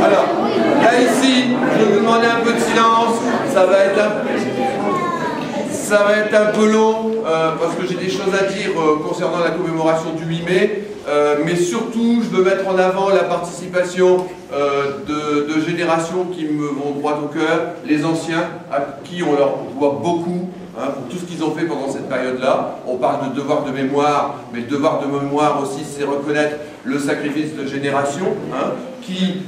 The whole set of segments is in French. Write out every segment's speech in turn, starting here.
Alors, là ici, je vais vous demander un peu de silence, ça va être un peu long, parce que j'ai des choses à dire concernant la commémoration du 8 mai, mais surtout, je veux mettre en avant la participation de générations qui me vont droit au cœur, les anciens, à qui on leur doit beaucoup, hein, pour tout ce qu'ils ont fait pendant cette période-là. On parle de devoir de mémoire, mais le devoir de mémoire aussi, c'est reconnaître le sacrifice de générations, hein, qui,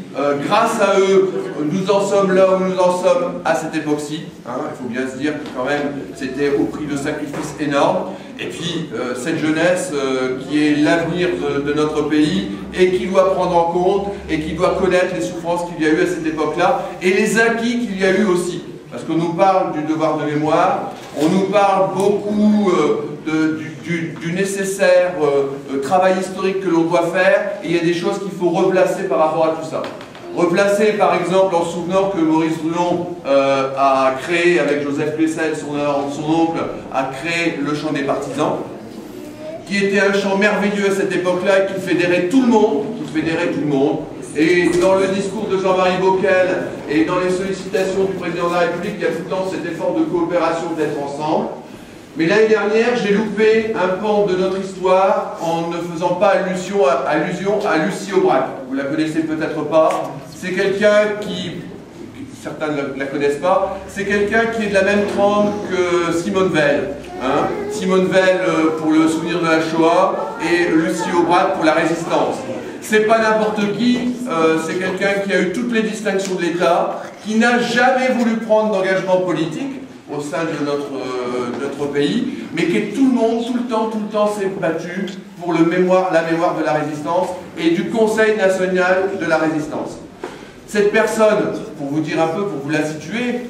grâce à eux, nous en sommes là où nous en sommes à cette époque-ci. Hein, il faut bien se dire que quand même, c'était au prix de sacrifices énormes. Et puis, cette jeunesse qui est l'avenir de notre pays et qui doit prendre en compte et qui doit connaître les souffrances qu'il y a eu à cette époque-là et les acquis qu'il y a eu aussi. Parce qu'on nous parle du devoir de mémoire, on nous parle beaucoup du nécessaire travail historique que l'on doit faire, et il y a des choses qu'il faut replacer par rapport à tout ça. Replacer par exemple en se souvenant que Maurice Druon a créé, avec Joseph Plessel, son oncle, a créé le chant des partisans, qui était un chant merveilleux à cette époque-là et qui fédérait tout le monde, Et dans le discours de Jean-Marie Bockel et dans les sollicitations du président de la République, il y a tout le temps cet effort de coopération, d'être ensemble. Mais l'année dernière, j'ai loupé un pan de notre histoire en ne faisant pas allusion à Lucie Aubrac. Vous la connaissez peut-être pas. C'est quelqu'un qui, certains ne la connaissent pas, c'est quelqu'un qui est de la même trempe que Simone Veil. Hein, Simone Veil pour le souvenir de la Shoah et Lucie Aubrac pour la résistance. C'est pas n'importe qui, c'est quelqu'un qui a eu toutes les distinctions de l'État, qui n'a jamais voulu prendre d'engagement politique au sein de notre pays, mais qui est tout le temps s'est battu pour la mémoire de la résistance et du Conseil national de la résistance. Cette personne, pour vous dire un peu, pour vous la situer,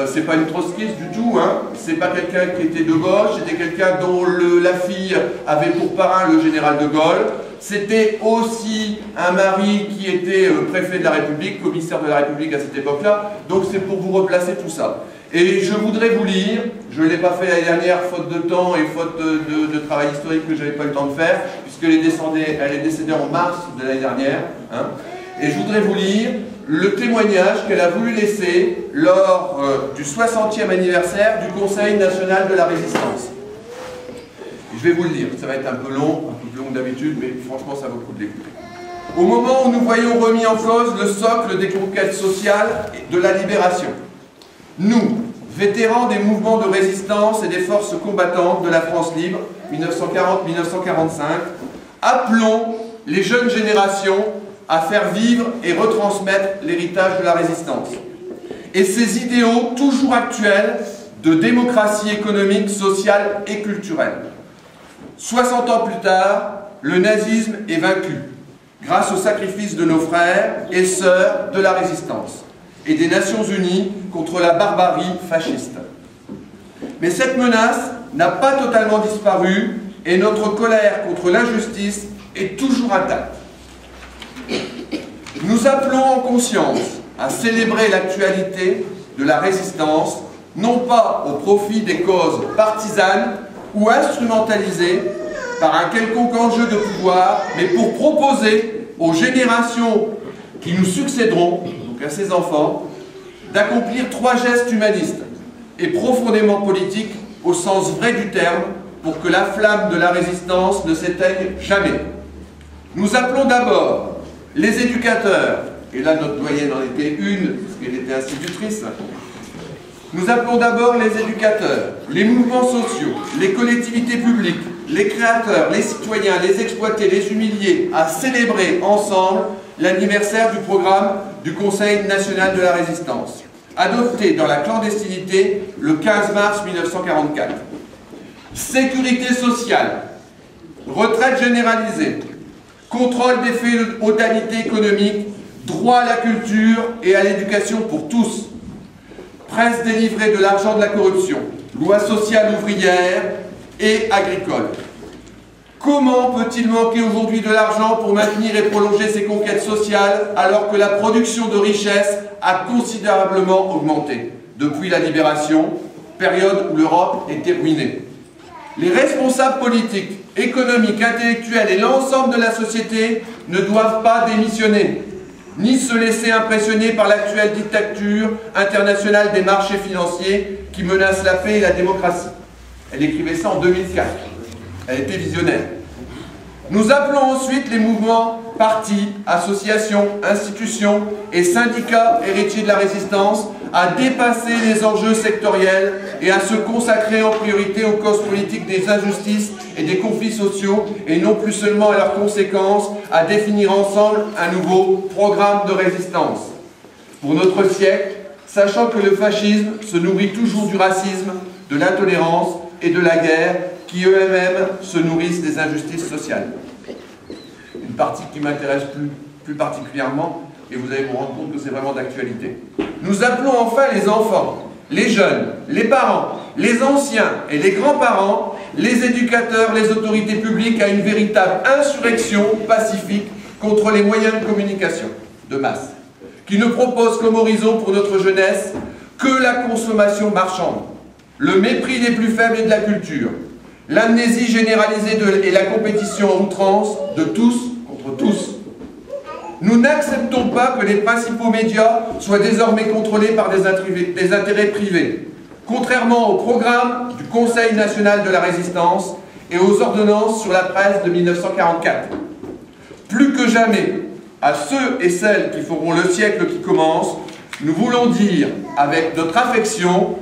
c'est pas une trotskiste du tout, hein. C'est pas quelqu'un qui était de gauche, c'était quelqu'un dont la fille avait pour parrain le général de Gaulle. C'était aussi un mari qui était préfet de la République, commissaire de la République à cette époque-là. Donc c'est pour vous replacer tout ça. Et je voudrais vous lire, je ne l'ai pas fait l'année dernière, faute de temps et faute de travail historique que je n'avais pas eu le temps de faire, puisqu'elle est décédée en mars de l'année dernière. Hein. Et je voudrais vous lire le témoignage qu'elle a voulu laisser lors du 60e anniversaire du Conseil national de la résistance. Et je vais vous le lire, ça va être un peu long que d'habitude, mais franchement ça vaut le coup de l'écouter. Au moment où nous voyons remis en cause le socle des conquêtes sociales et de la libération, nous, vétérans des mouvements de résistance et des forces combattantes de la France libre, 1940-1945, appelons les jeunes générations à faire vivre et retransmettre l'héritage de la résistance. Et ces idéaux toujours actuels de démocratie économique, sociale et culturelle. 60 ans plus tard, le nazisme est vaincu, grâce au sacrifice de nos frères et sœurs de la résistance et des Nations Unies contre la barbarie fasciste. Mais cette menace n'a pas totalement disparu et notre colère contre l'injustice est toujours intacte. Nous appelons en conscience à célébrer l'actualité de la résistance, non pas au profit des causes partisanes ou instrumentalisées par un quelconque enjeu de pouvoir, mais pour proposer aux générations qui nous succéderont, donc à ces enfants, d'accomplir 3 gestes humanistes et profondément politiques au sens vrai du terme, pour que la flamme de la résistance ne s'éteigne jamais. Nous appelons d'abord les éducateurs, et là notre doyenne en était une, parce qu'elle était institutrice. Nous appelons d'abord les éducateurs, les mouvements sociaux, les collectivités publiques, les créateurs, les citoyens, les exploités, les humiliés, à célébrer ensemble l'anniversaire du programme du Conseil national de la résistance, adopté dans la clandestinité le 15 mars 1944. Sécurité sociale, retraite généralisée, contrôle des féodalités économiques, droit à la culture et à l'éducation pour tous, presse délivrée de l'argent de la corruption, loi sociale ouvrière et agricole. Comment peut-il manquer aujourd'hui de l'argent pour maintenir et prolonger ces conquêtes sociales alors que la production de richesses a considérablement augmenté depuis la libération, période où l'Europe était ruinée? Les responsables politiques, économiques, intellectuels et l'ensemble de la société ne doivent pas démissionner. ni se laisser impressionner par l'actuelle dictature internationale des marchés financiers qui menace la paix et la démocratie. Elle écrivait ça en 2004. Elle était visionnaire. Nous appelons ensuite les mouvements, partis, associations, institutions et syndicats héritiers de la résistance à dépasser les enjeux sectoriels et à se consacrer en priorité aux causes politiques des injustices et des conflits sociaux et non plus seulement à leurs conséquences, à définir ensemble un nouveau programme de résistance. Pour notre siècle, sachant que le fascisme se nourrit toujours du racisme, de l'intolérance et de la guerre, qui eux-mêmes se nourrissent des injustices sociales. Une partie qui m'intéresse plus particulièrement, et vous allez vous rendre compte que c'est vraiment d'actualité. Nous appelons enfin les enfants, les jeunes, les parents, les anciens et les grands-parents, les éducateurs, les autorités publiques à une véritable insurrection pacifique contre les moyens de communication de masse, qui ne proposent comme horizon pour notre jeunesse que la consommation marchande, le mépris des plus faibles et de la culture, l'amnésie généralisée et la compétition en outrance de tous contre tous. Nous n'acceptons pas que les principaux médias soient désormais contrôlés par des intérêts privés, contrairement au programme du Conseil national de la résistance et aux ordonnances sur la presse de 1944. Plus que jamais, à ceux et celles qui feront le siècle qui commence, nous voulons dire avec notre affection,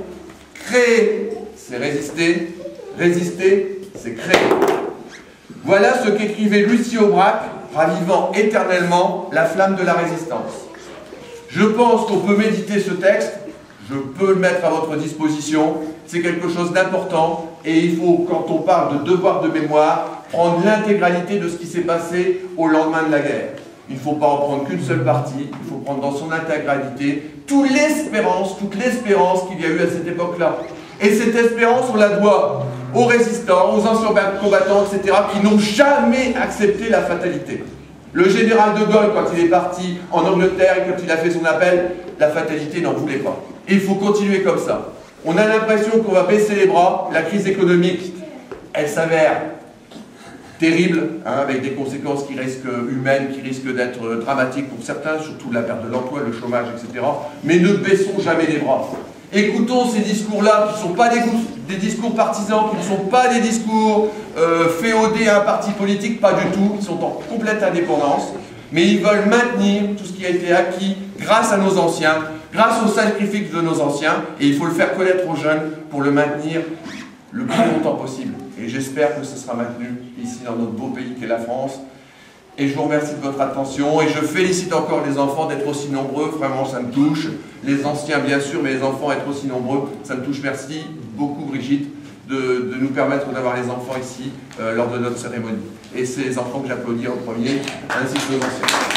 créer, c'est résister, résister, c'est créer. Voilà ce qu'écrivait Lucie Aubrac, ravivant éternellement la flamme de la résistance. Je pense qu'on peut méditer ce texte, je peux le mettre à votre disposition, c'est quelque chose d'important et il faut, quand on parle de devoir de mémoire, prendre l'intégralité de ce qui s'est passé au lendemain de la guerre. Il ne faut pas en prendre qu'une seule partie, il faut prendre dans son intégralité toute l'espérance qu'il y a eu à cette époque-là. Et cette espérance, on la doit aux résistants, aux anciens combattants, etc., qui n'ont jamais accepté la fatalité. Le général de Gaulle, quand il est parti en Angleterre et quand il a fait son appel, la fatalité n'en voulait pas. Et il faut continuer comme ça. On a l'impression qu'on va baisser les bras, la crise économique, elle s'avère terrible, hein, avec des conséquences qui risquent humaines, qui risquent d'être dramatiques pour certains, surtout la perte de l'emploi, le chômage, etc. Mais ne baissons jamais les bras. Écoutons ces discours-là, qui ne sont pas des discours partisans, qui ne sont pas des discours féodés à un parti politique, pas du tout, qui sont en complète indépendance, mais ils veulent maintenir tout ce qui a été acquis grâce à nos anciens, grâce aux sacrifices de nos anciens, et il faut le faire connaître aux jeunes pour le maintenir le plus longtemps possible. Et j'espère que ce sera maintenu ici dans notre beau pays qu'est la France. Et je vous remercie de votre attention et je félicite encore les enfants d'être aussi nombreux, vraiment ça me touche. Les anciens bien sûr, mais les enfants être aussi nombreux, ça me touche. Merci beaucoup Brigitte de nous permettre d'avoir les enfants ici lors de notre cérémonie. Et c'est les enfants que j'applaudis en premier, ainsi que nos anciens.